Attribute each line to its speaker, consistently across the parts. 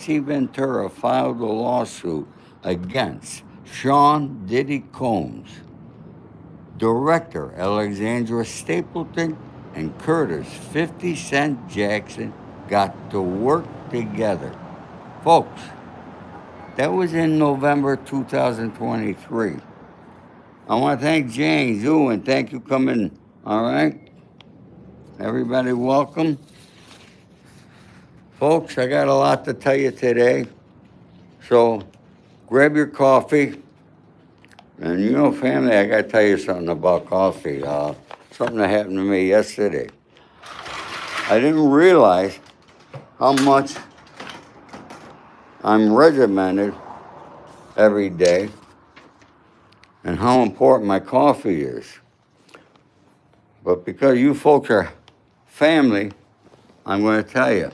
Speaker 1: Ventura filed a lawsuit against Sean Diddy Combs, director Alexandra Stapleton, and Curtis 50 Cent Jackson got to work together. Folks, that was in November 2023. I want to thank Jane, Zoo, and thank you coming. All right? Everybody, welcome. Folks, I got a lot to tell you today. So grab your coffee. And you know, family, I got to tell you something about coffee. Something that happened to me yesterday. I didn't realize how much I'm regimented every day and how important my coffee is. But because you folks are family, I'm going to tell you.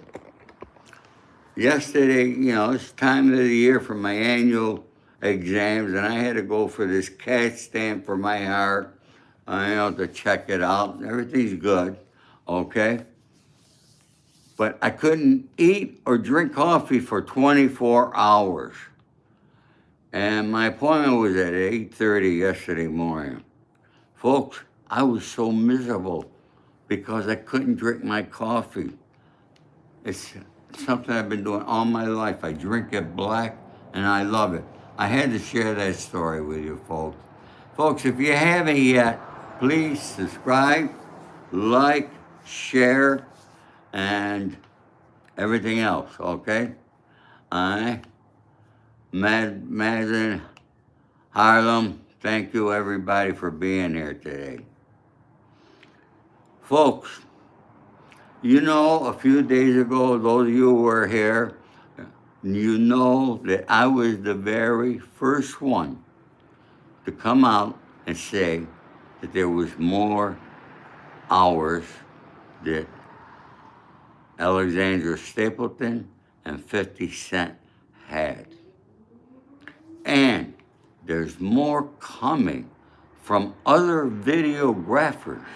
Speaker 1: Yesterday, you know, it's time of the year for my annual exams, and I had to go for this CAT scan for my heart, to check it out. Everything's good, okay? But I couldn't eat or drink coffee for 24 hours. And my appointment was at 8:30 yesterday morning. Folks, I was so miserable because I couldn't drink my coffee. It's something I've been doing all my life. I drink it black, and I love it. I had to share that story with you, folks. Folks, if you haven't yet, please subscribe, like, share, and everything else, okay? Madden, Harlem, thank you everybody for being here today. Folks, you know, a few days ago, those of you who were here, you know that I was the very first one to come out and say that there was more hours that Alexandra Stapleton and 50 Cent had. And there's more coming from other videographers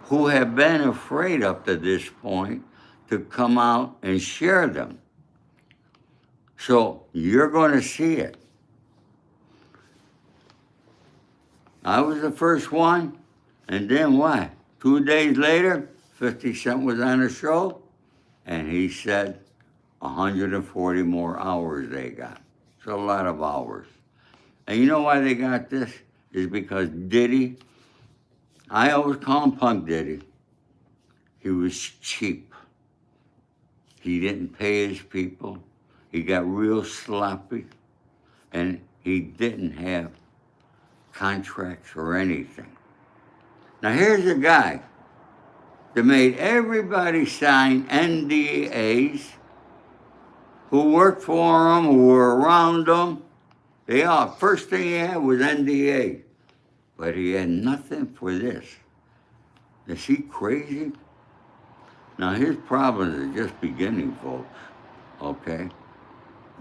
Speaker 1: who have been afraid up to this point to come out and share them. So you're going to see it. I was the first one, and then what? 2 days later, 50 Cent was on a show, and he said 140 more hours they got. It's a lot of hours. And you know why they got this? Is because Diddy, I always call him Punk Diddy, he was cheap. He didn't pay his people. He got real sloppy, and he didn't have contracts or anything. Now here's a guy that made everybody sign NDAs, who worked for him, who were around him. They all, first thing he had was NDA, but he had nothing for this. Is he crazy? Now his problems are just beginning, folks, okay?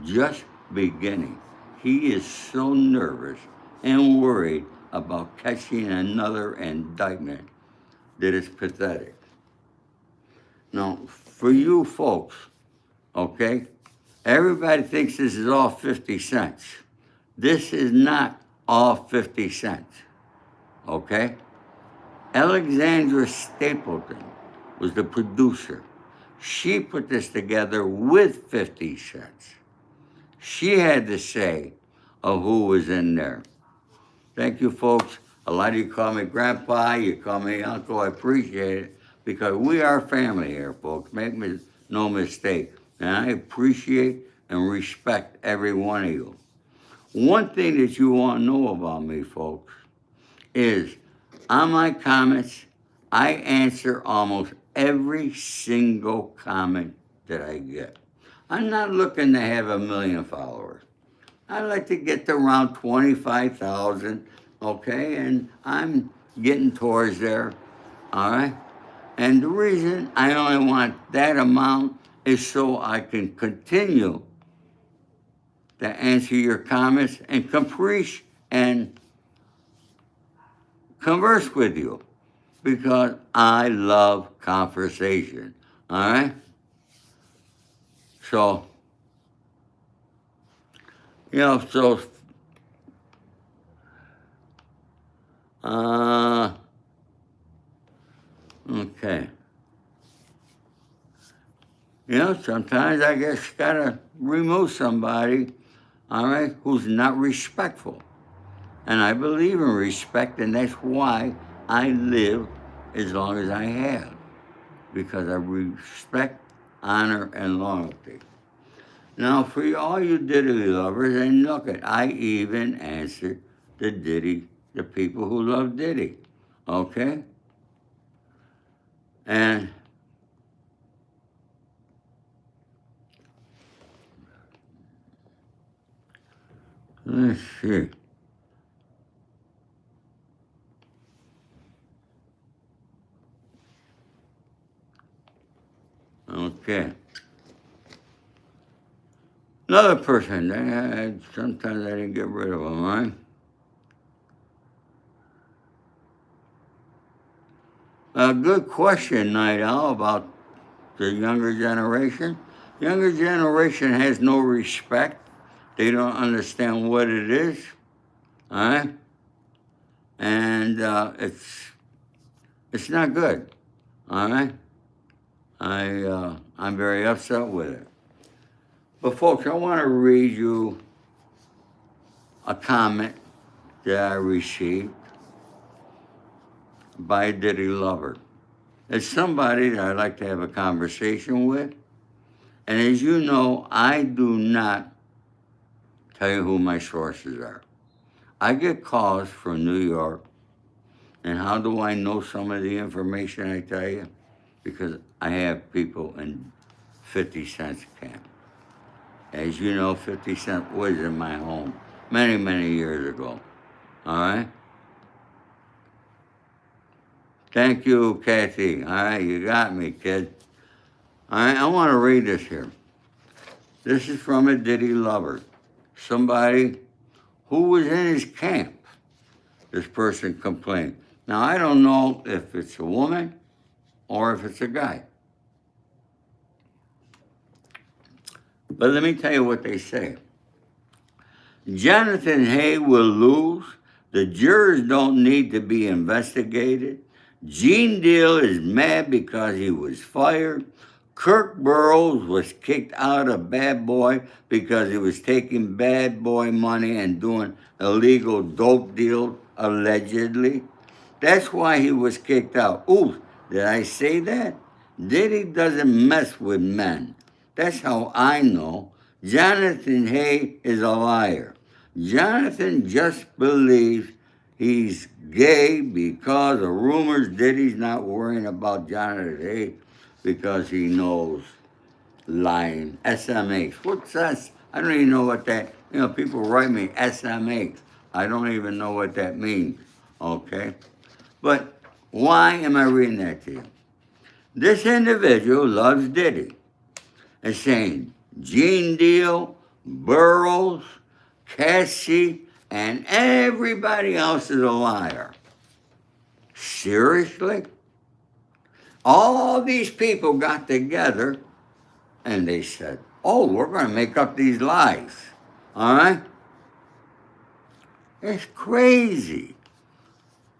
Speaker 1: Just beginning. He is so nervous and worried about catching another indictment that is pathetic. Now, for you folks, okay, everybody thinks this is all 50 cents. This is not all 50 cents, okay? Alexandra Stapleton was the producer. She put this together with 50 cents. She had the say of who was in there. Thank you, folks. A lot of you call me grandpa, you call me uncle. I appreciate it because we are family here, folks. Make no mistake. And I appreciate and respect every one of you. One thing that you want to know about me, folks, is on my comments, I answer almost every single comment that I get. I'm not looking to have 1 million followers. I like to get to around 25,000, okay? And I'm getting towards there, all right? And the reason I only want that amount is so I can continue to answer your comments and caprice and converse with you because I love conversation, all right? So So, uh, okay. Sometimes I guess you gotta remove somebody, all right, who's not respectful. And I believe in respect, and that's why I live as long as I have, because I respect, honor, and loyalty. Now, for all you Diddy lovers, and look at, I even answered the people who love Diddy, okay? And let's see. Okay. Another person, sometimes I didn't get rid of them, right? A good question, Night Owl, about the younger generation. Younger generation has no respect. They don't understand what it is, all right? And it's not good, all right? I'm very upset with it. But folks, I want to read you a comment that I received by a Diddy lover. It's somebody that I'd like to have a conversation with. And as you know, I do not tell you who my sources are. I get calls from New York. And how do I know some of the information I tell you? Because I have people in 50 Cent's camp. As you know, 50 Cent was in my home many, many years ago. All right? Thank you, Kathy. All right, you got me, kid. All right, I want to read this here. This is from a Diddy lover, somebody who was in his camp. This person complained. Now, I don't know if it's a woman or if it's a guy. But let me tell you what they say. Jonathan Hay will lose. The jurors don't need to be investigated. Gene Deal is mad because he was fired. Kirk Burroughs was kicked out of Bad Boy because he was taking Bad Boy money and doing illegal dope deals, allegedly. That's why he was kicked out. Ooh, did I say that? Diddy doesn't mess with men. That's how I know. Jonathan Hay is a liar. Jonathan just believes he's gay because of rumors. Diddy's not worrying about Jonathan Hay because he knows lying. SMH. What's that? I don't even know what that, people write me SMH. I don't even know what that means, okay? But why am I reading that to you? This individual loves Diddy and saying Gene Deal, Burroughs, Cassie, and everybody else is a liar. Seriously? All these people got together and they said, oh, we're going to make up these lies. All right? It's crazy.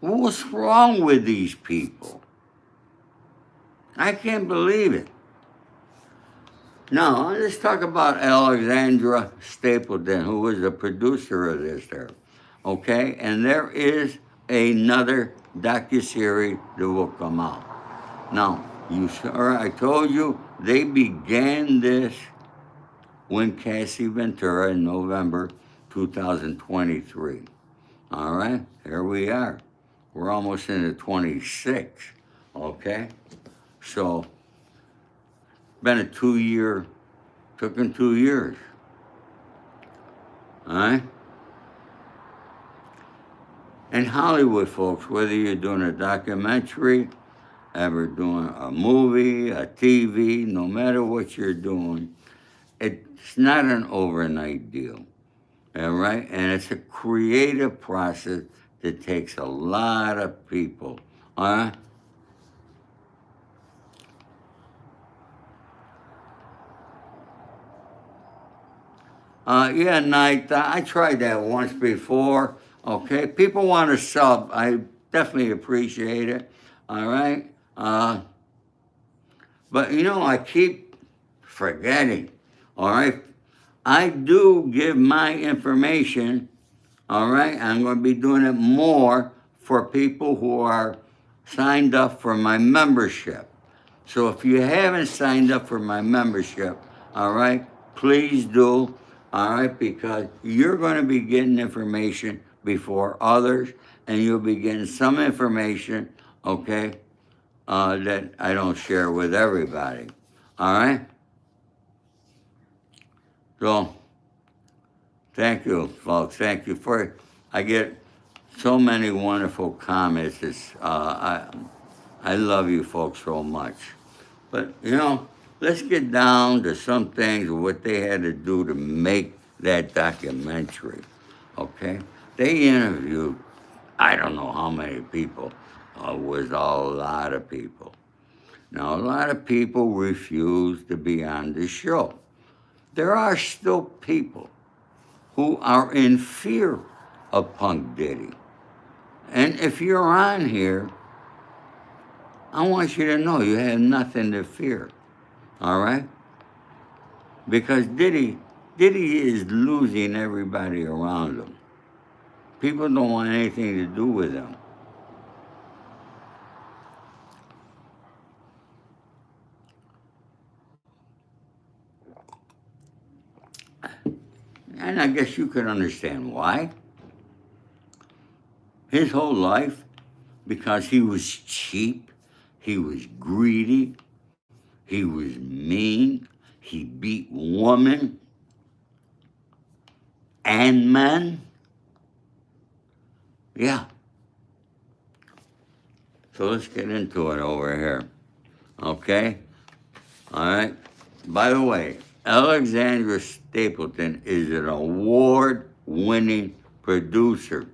Speaker 1: What's wrong with these people? I can't believe it. Now, let's talk about Alexandra Stapleton, who was the producer of this there. Okay? And there is another docuseries that will come out. Now, I told you they began this when Cassie Ventura in November 2023. All right? Here we are. We're almost into 26. Okay? So, been a 2-year, took them 2 years. All right? In Hollywood, folks, whether you're doing a documentary, ever doing a movie, a TV, no matter what you're doing, it's not an overnight deal. All right? And it's a creative process that takes a lot of people. All right? Yeah, Night, I tried that once before. Okay, people want to sub. I definitely appreciate it. All right. But you know, I keep forgetting. All right. I do give my information. All right. I'm going to be doing it more for people who are signed up for my membership. So if you haven't signed up for my membership, all right, please do, all right, because you're going to be getting information before others, and you'll be getting some information, okay, that I don't share with everybody, all right? So, thank you, folks. Thank you for, I get so many wonderful comments. I love you folks so much. But, you know, let's get down to some things, what they had to do to make that documentary, okay? They interviewed, I don't know how many people, was a lot of people. Now, a lot of people refuse to be on the show. There are still people who are in fear of Punk Diddy. And if you're on here, I want you to know you have nothing to fear. All right? Because Diddy is losing everybody around him. People don't want anything to do with him. And I guess you could understand why. His whole life, because he was cheap, he was greedy, he was mean, he beat women and men. Yeah. So let's get into it over here. Okay? All right? By the way, Alexandra Stapleton is an award-winning producer.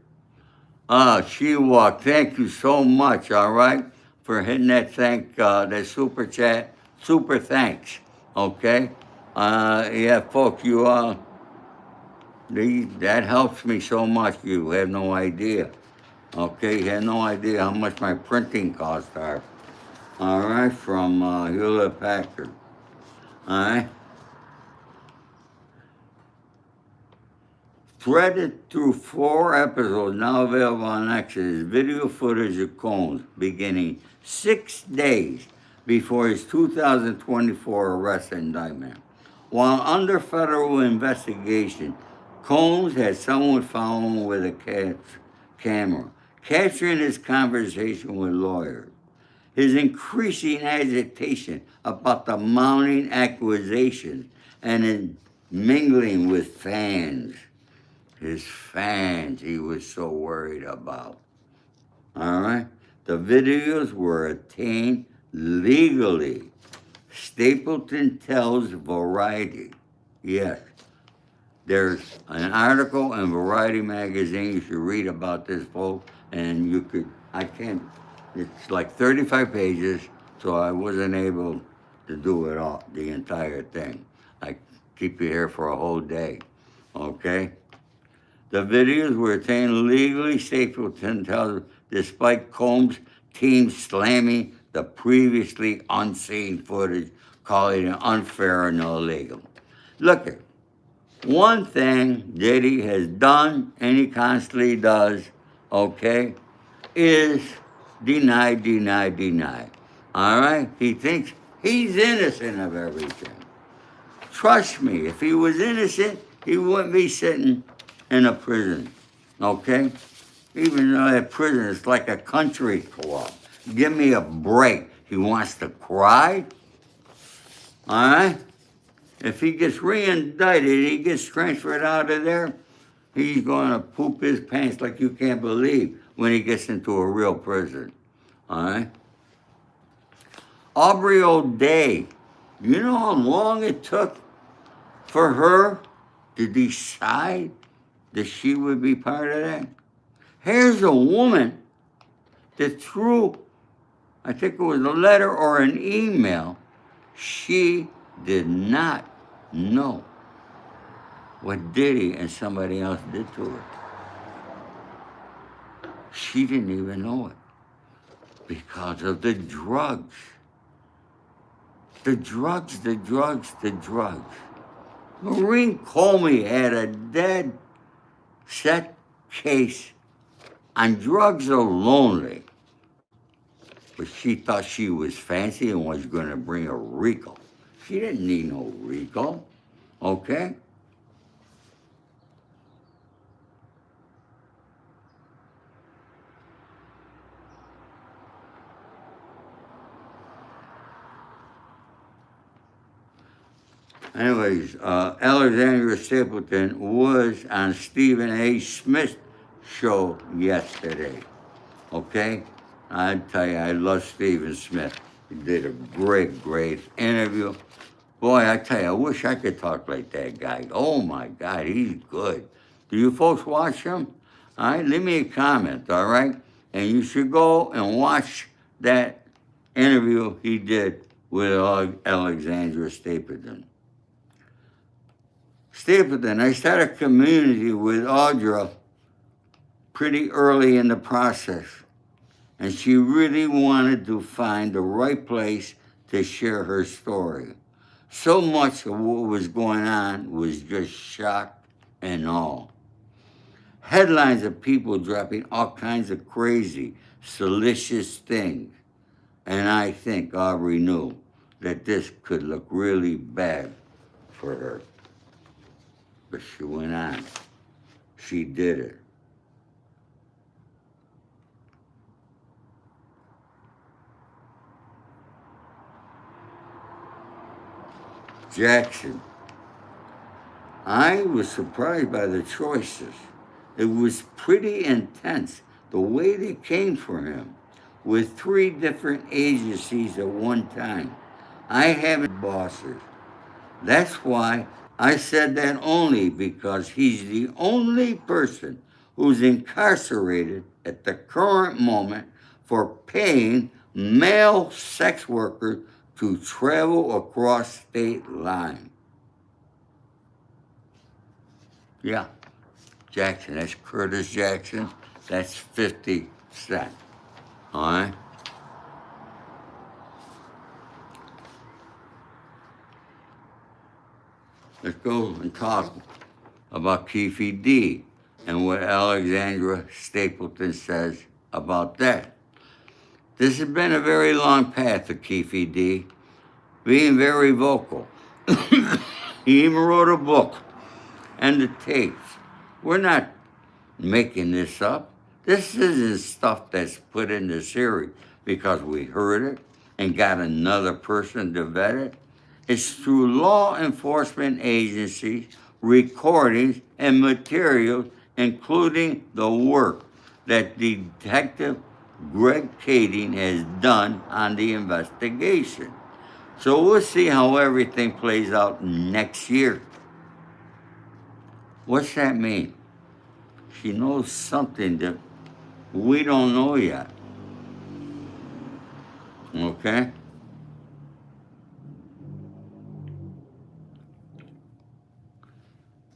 Speaker 1: She walked. Thank you so much, all right, for hitting that that super chat. Super thanks, okay? Yeah, folks, that helps me so much. You have no idea, okay? You have no idea how much my printing costs are, all right, from Hewlett Packard, all right? Threaded through 4 episodes now available on Access, video footage of Combs beginning 6 days before his 2024 arrest and indictment. While under federal investigation, Combs had someone following with a camera, capturing his conversation with lawyers. His increasing agitation about the mounting accusations and in mingling with fans. His fans he was so worried about. All right? The videos were obtained legally. Stapleton tells Variety. Yes. There's an article in Variety magazine. You should read about this, folks. And you could, I can't, it's like 35 pages, so I wasn't able to do it all, the entire thing. I keep you here for a whole day. Okay? The videos were obtained legally, Stapleton tells, despite Combs' team slamming the previously unseen footage, calling it unfair and illegal. Look at one thing Diddy has done, and he constantly does, okay, is deny, deny, deny. All right? He thinks he's innocent of everything. Trust me, if he was innocent, he wouldn't be sitting in a prison, okay? Even though that prison is like a country club. Give me a break. He wants to cry, all right? If he gets re-indicted, he gets transferred out of there, he's going to poop his pants like you can't believe when he gets into a real prison, all right? Aubrey O'Day, you know how long it took for her to decide that she would be part of that? Here's a woman that through, I think it was a letter or an email, she did not know what Diddy and somebody else did to her. She didn't even know it because of the drugs. The drugs, the drugs, the drugs. Maureen Comey had a dead set case on drugs alone. But she thought she was fancy and was going to bring a RICO. She didn't need no RICO, okay? Anyways, Alexandra Stapleton was on Stephen A. Smith's show yesterday, okay? I tell you, I love Stephen Smith. He did a great, great interview. Boy, I tell you, I wish I could talk like that guy. Oh my God, he's good. Do you folks watch him? All right, leave me a comment, all right? And you should go and watch that interview he did with Alexandra Stapleton. Stapleton, I started a community with Audra pretty early in the process. And she really wanted to find the right place to share her story. So much of what was going on was just shock and awe. Headlines of people dropping all kinds of crazy, salacious things. And I think Aubrey knew that this could look really bad for her. But she went on. She did it. Jackson. I was surprised by the choices. It was pretty intense, the way they came for him, with 3 different agencies at one time. I haven't bosses. That's why I said that only because he's the only person who's incarcerated at the current moment for paying male sex workers to travel across state line. Yeah, Jackson, that's Curtis Jackson, that's 50 Cent, all right? Let's go and talk about Keefe D and what Alexandra Stapleton says about that. This has been a very long path for Keefe D, being very vocal. He even wrote a book and the tapes. We're not making this up. This isn't stuff that's put in the series because we heard it and got another person to vet it. It's through law enforcement agencies, recordings, and materials, including the work that Detective Greg Kading has done on the investigation. So we'll see how everything plays out next year. What's that mean? She knows something that we don't know yet. Okay?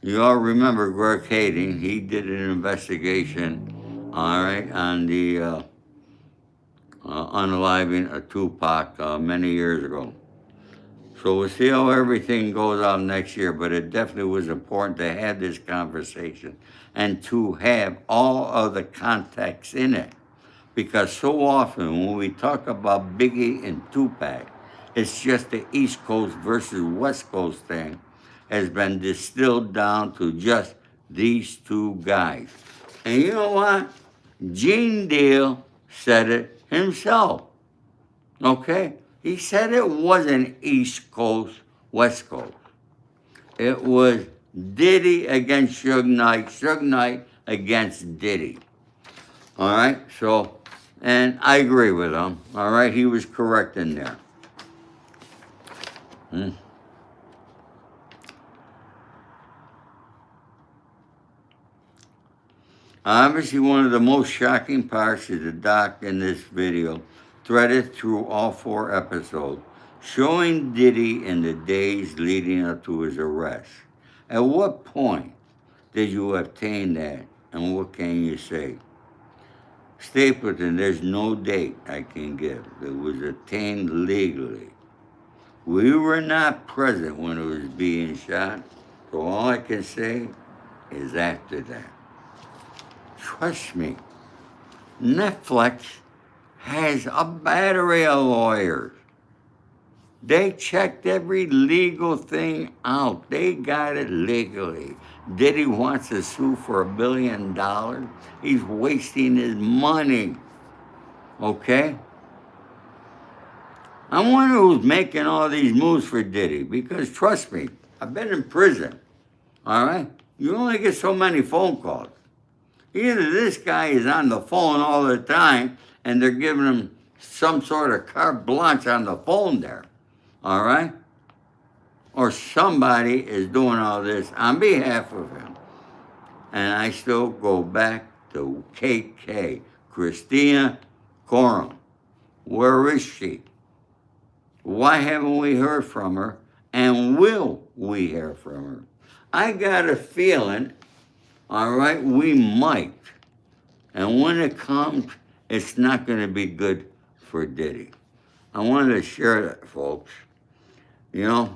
Speaker 1: You all remember Greg Kading. He did an investigation, all right, on the unaliving of Tupac many years ago. So we'll see how everything goes out next year, but it definitely was important to have this conversation and to have all of the context in it. Because so often when we talk about Biggie and Tupac, it's just the East Coast versus West Coast thing has been distilled down to just these 2 guys. And you know what? Gene Deal said it himself, okay? He said it wasn't East Coast, West Coast. It was Diddy against Suge Knight against Diddy. All right, so, and I agree with him, all right? He was correct in there. Obviously, one of the most shocking parts is the doc in this video, threaded through all 4 episodes, showing Diddy in the days leading up to his arrest. At what point did you obtain that, and what can you say? Stapleton, there's no date I can give. It was obtained legally. We were not present when it was being shot, so all I can say is after that. Trust me, Netflix has a battery of lawyers. They checked every legal thing out. They got it legally. Diddy wants to sue for $1 billion. He's wasting his money. Okay? I wonder who's making all these moves for Diddy, because trust me, I've been in prison. All right? You only get so many phone calls. Either this guy is on the phone all the time and they're giving him some sort of carte blanche on the phone there. All right? Or somebody is doing all this on behalf of him. And I still go back to KK, Christina Coram. Where is she? Why haven't we heard from her? And will we hear from her? I got a feeling, all right, we might. And when it comes, it's not going to be good for Diddy. I wanted to share that, folks. You know,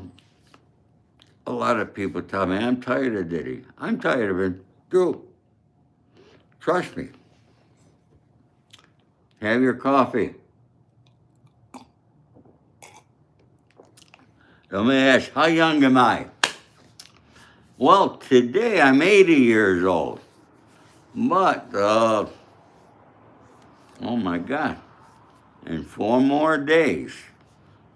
Speaker 1: a lot of people tell me, I'm tired of Diddy. I'm tired of him, too. Trust me. Have your coffee. Let me ask, how young am I? Well, today I'm 80 years old. But, oh my God, in 4 more days,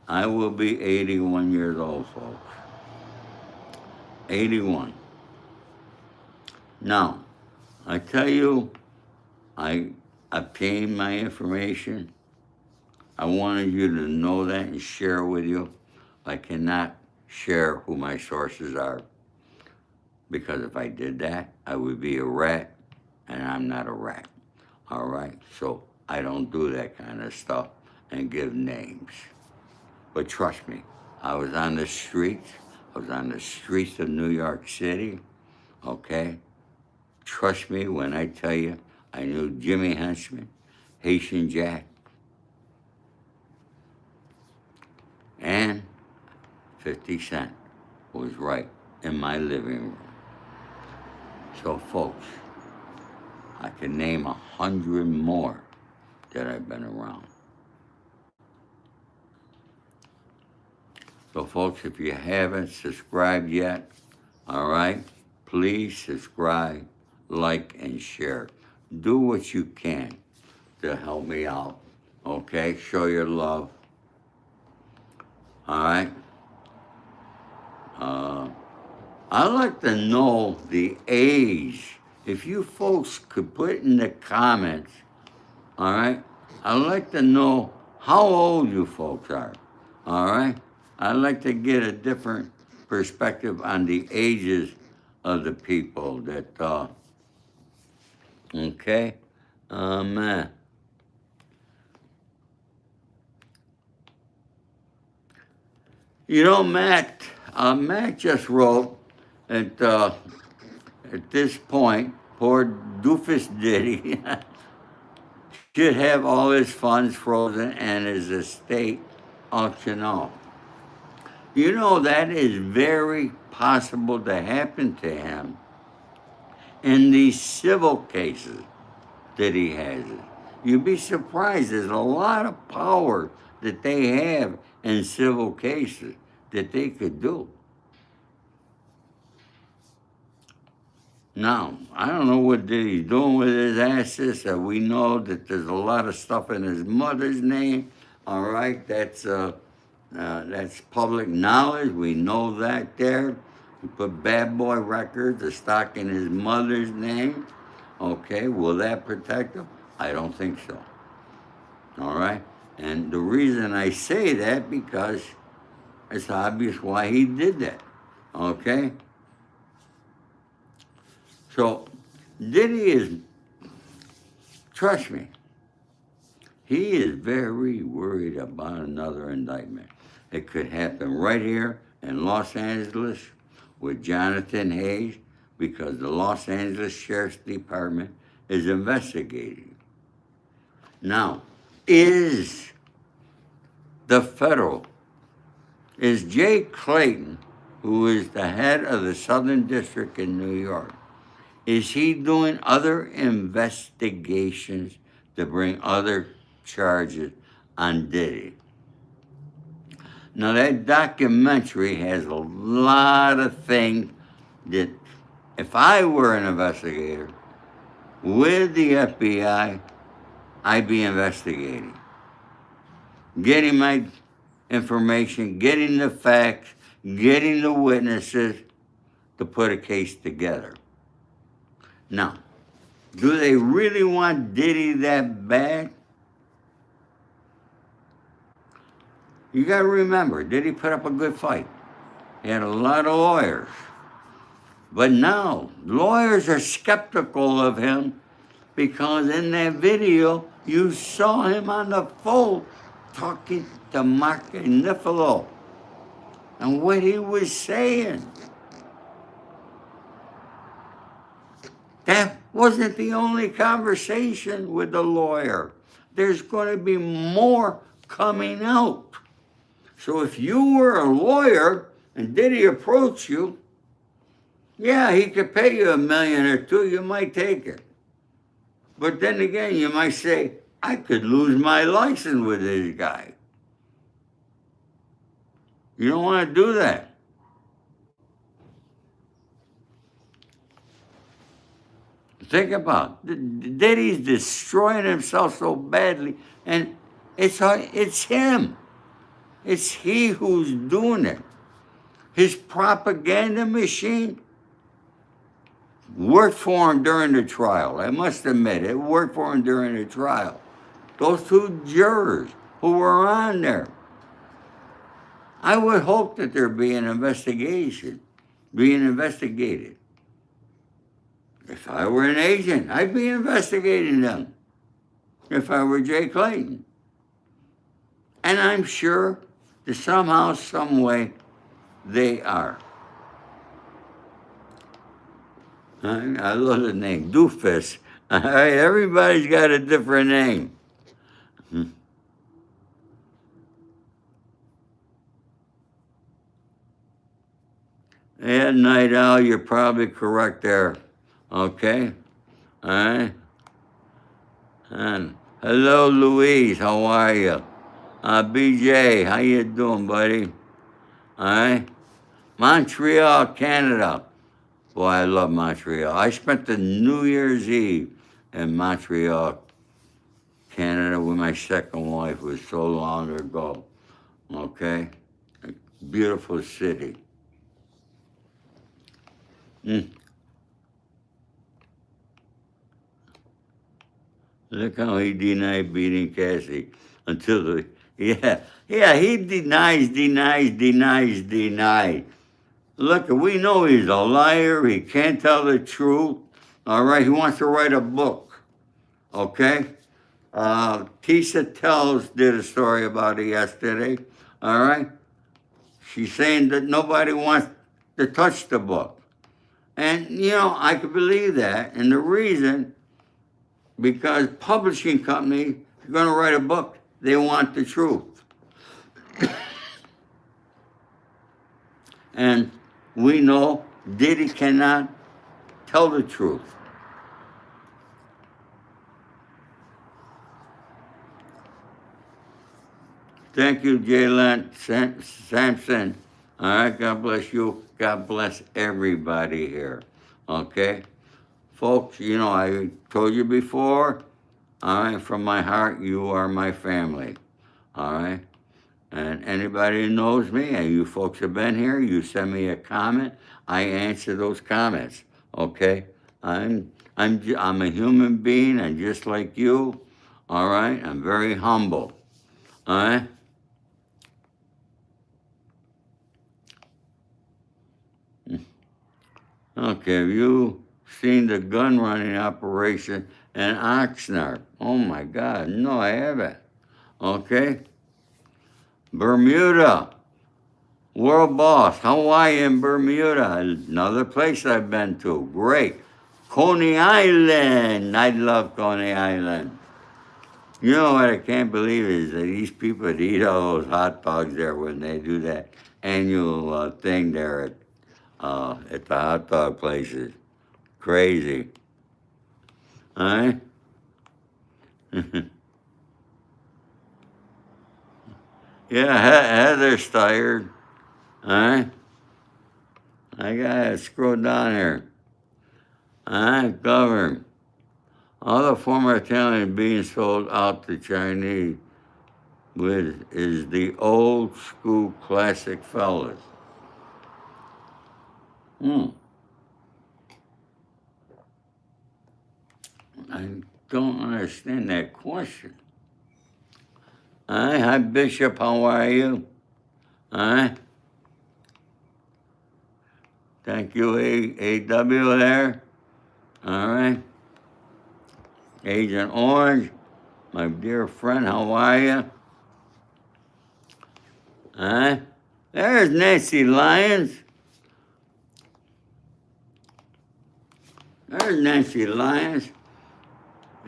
Speaker 1: I will be 81 years old, folks. 81. Now, I tell you, I obtained my information. I wanted you to know that and share with you. I cannot share who my sources are, because if I did that, I would be a rat, and I'm not a rat. All right? So I don't do that kind of stuff and give names. But trust me, I was on the streets. I was on the streets of New York City, okay? Trust me when I tell you, I knew Jimmy Henchman, Haitian Jack, and 50 Cent was right in my living room. So folks, I can name 100 more that I've been around. So folks, if you haven't subscribed yet, all right, please subscribe, like, and share. Do what you can to help me out, okay? Show your love, all right? I'd like to know the age. If you folks could put in the comments, all right? I'd like to know how old you folks are, all right? I'd like to get a different perspective on the ages of the people that, okay? Man. You know, Matt just wrote that at this point, poor doofus Diddy should have all his funds frozen and his estate auctioned off. You know, that is very possible to happen to him in these civil cases that he has. You'd be surprised. There's a lot of power that they have in civil cases that they could do. Now, I don't know what Diddy's doing with his assets. We know that there's a lot of stuff in his mother's name. All right, that's public knowledge. We know that there. He put Bad Boy Records, a stock in his mother's name. Okay, will that protect him? I don't think so. All right? And the reason I say that, because it's obvious why he did that. Okay? So, Diddy is, trust me, he is very worried about another indictment. It could happen right here in Los Angeles, with Jonathan Hayes because the Los Angeles Sheriff's Department is investigating. Now, is Jay Clayton, who is the head of the Southern District in New York, is he doing other investigations to bring other charges on Diddy? Now, that documentary has a lot of things that, if I were an investigator with the FBI, I'd be investigating. Getting my information, getting the facts, getting the witnesses to put a case together. Now, do they really want Diddy that bad? You got to remember, Diddy put up a good fight. He had a lot of lawyers. But now, lawyers are skeptical of him because in that video, you saw him on the phone talking to Mark Nifolo and what he was saying. That wasn't the only conversation with the lawyer. There's going to be more coming out. So if you were a lawyer and Diddy approached you, yeah, he could pay you $1 million or $2 million, you might take it. But then again, you might say, I could lose my license with this guy. You don't want to do that. Think about it. Diddy's destroying himself so badly, and it's him. It's he who's doing it. His propaganda machine worked for him during the trial. I must admit, it worked for him during the trial. Those 2 jurors who were on there. I would hope that there be an investigation, being investigated. If I were an agent, I'd be investigating them. If I were Jay Clayton. And I'm sure that somehow, some way, they are. I love the name, Doofus. All right, everybody's got a different name. Yeah, Night Owl, you're probably correct there. Okay? All right? And hello, Louise. How are you? BJ, how you doing, buddy? All right? Montreal, Canada. Boy, I love Montreal. I spent the New Year's Eve in Montreal, Canada, with my second wife. It was so long ago. Okay? A beautiful city. Look how he denied beating Cassie until he denies. Look, we know he's a liar. He can't tell the truth. All right, he wants to write a book. Okay? Tisha Tells did a story about it yesterday. All right? She's saying that nobody wants to touch the book. And, I could believe that. And the reason, because publishing companies are going to write a book, they want the truth. And we know Diddy cannot tell the truth. Thank you, Jaylen Sampson. All right, God bless you. God bless everybody here. Okay? Folks, I told you before, all right, from my heart, you are my family. All right? And anybody who knows me, and you folks have been here, you send me a comment, I answer those comments. Okay? I'm a human being, and just like you, all right? I'm very humble. All right? Okay, have you seen the gun running operation in Oxnard? Oh my God, no, I haven't. Okay? Bermuda, World Boss, Hawaii and Bermuda, another place I've been to. Great. Coney Island. I love Coney Island. You know what I can't believe is that these people that eat all those hot dogs there when they do that annual thing there at the hot dog places. Crazy. All right? Yeah, Heather's tired. All right? I gotta scroll down here. All right, govern. All the former Italian being sold out to Chinese with is the old school classic fellas. I don't understand that question. All right, hi Bishop, how are you? All right. Thank you, AW there. All right. Agent Orange, my dear friend, how are you? All right. There's Nancy Lyons. There's Nancy Lyons.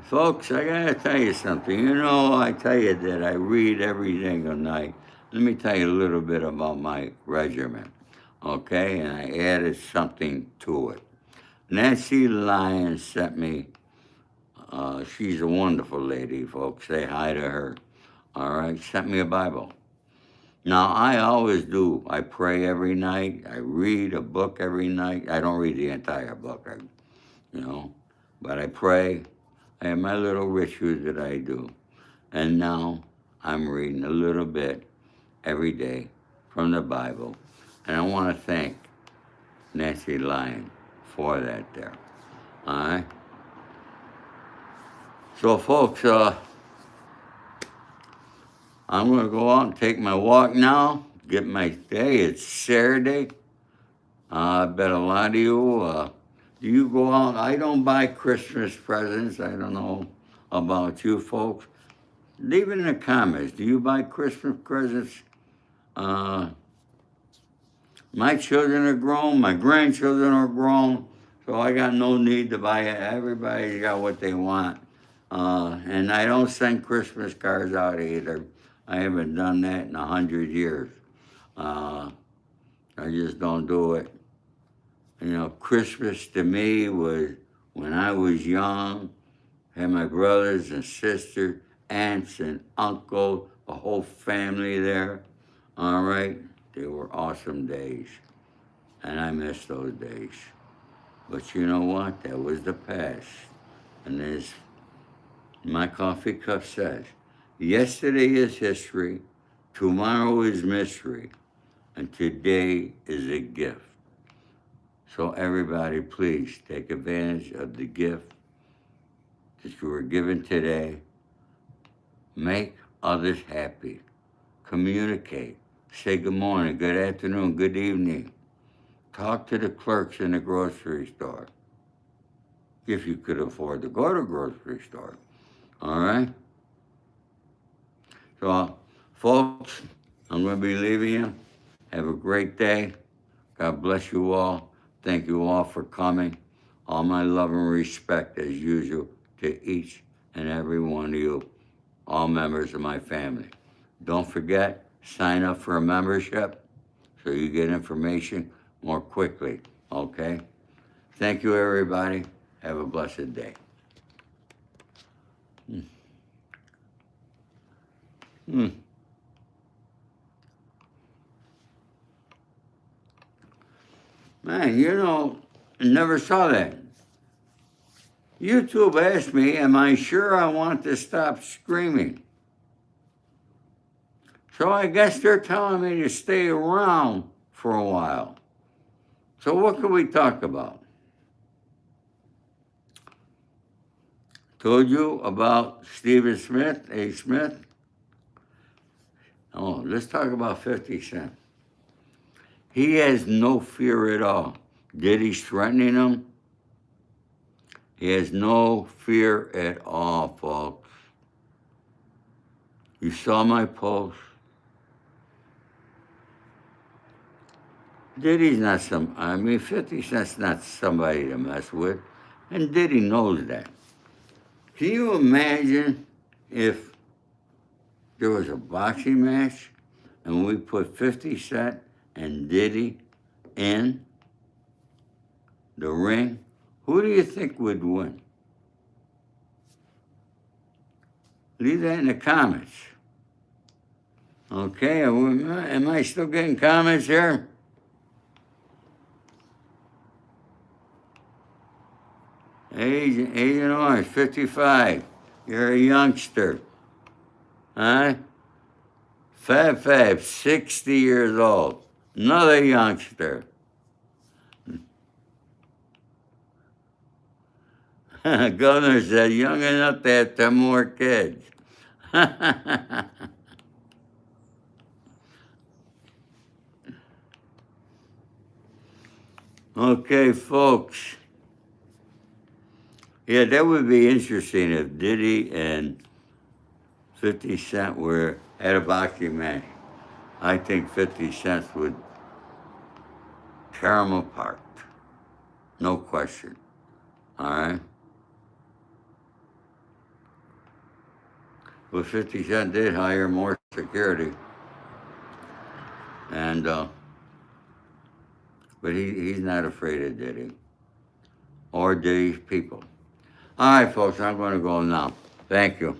Speaker 1: Folks, I gotta tell you something. You know, I tell you that I read every single night. Let me tell you a little bit about my regimen, okay? And I added something to it. Nancy Lyons sent me, she's a wonderful lady, folks. Say hi to her, all right? Sent me a Bible. Now, I always do. I pray every night. I read a book every night. I don't read the entire book, but I pray. I have my little rituals that I do. And now I'm reading a little bit every day from the Bible. And I want to thank Nancy Lyon for that there. All right? So, folks, I'm going to go out and take my walk now, get my day. It's Saturday. I bet a lot of you, do you go out? I don't buy Christmas presents. I don't know about you folks. Leave it in the comments. Do you buy Christmas presents? My children are grown. My grandchildren are grown. So I got no need to buy it. Everybody's got what they want. And I don't send Christmas cards out either. I haven't done that in 100 years. I just don't do it. Christmas to me was when I was young, had my brothers and sisters, aunts and uncles, a whole family there. All right, they were awesome days, and I miss those days. But you know what? That was the past. And as my coffee cup says, yesterday is history, tomorrow is mystery, and today is a gift. So everybody, please take advantage of the gift that you were given today. Make others happy. Communicate. Say good morning, good afternoon, good evening. Talk to the clerks in the grocery store, if you could afford to go to the grocery store. All right? So, folks, I'm going to be leaving you. Have a great day. God bless you all. Thank you all for coming. All my love and respect, as usual, to each and every one of you, all members of my family. Don't forget, sign up for a membership so you get information more quickly, okay? Thank you, everybody. Have a blessed day. Man, I never saw that. YouTube asked me, am I sure I want to stop screaming? So I guess they're telling me to stay around for a while. So what can we talk about? Told you about Stephen Smith, A. Smith. Oh, let's talk about 50 Cent. He has no fear at all. Diddy's threatening him. He has no fear at all, folks. You saw my post. Diddy's not 50 Cent's not somebody to mess with. And Diddy knows that. Can you imagine if there was a boxing match and we put 50 Cent and Diddy in the ring? Who do you think would win? Leave that in the comments. Okay, am I still getting comments here? Agent Orange, 55. You're a youngster. Huh? Fab, 60 years old. Another youngster. Governor said, young enough to have 10 more kids. Okay, folks. Yeah, that would be interesting if Diddy and 50 Cent were at a boxing match. I think 50 Cent would tear them apart. No question. All right? But 50 Cent did hire more security. And, but he's not afraid of Diddy or Diddy's people. All right, folks, I'm going to go now. Thank you.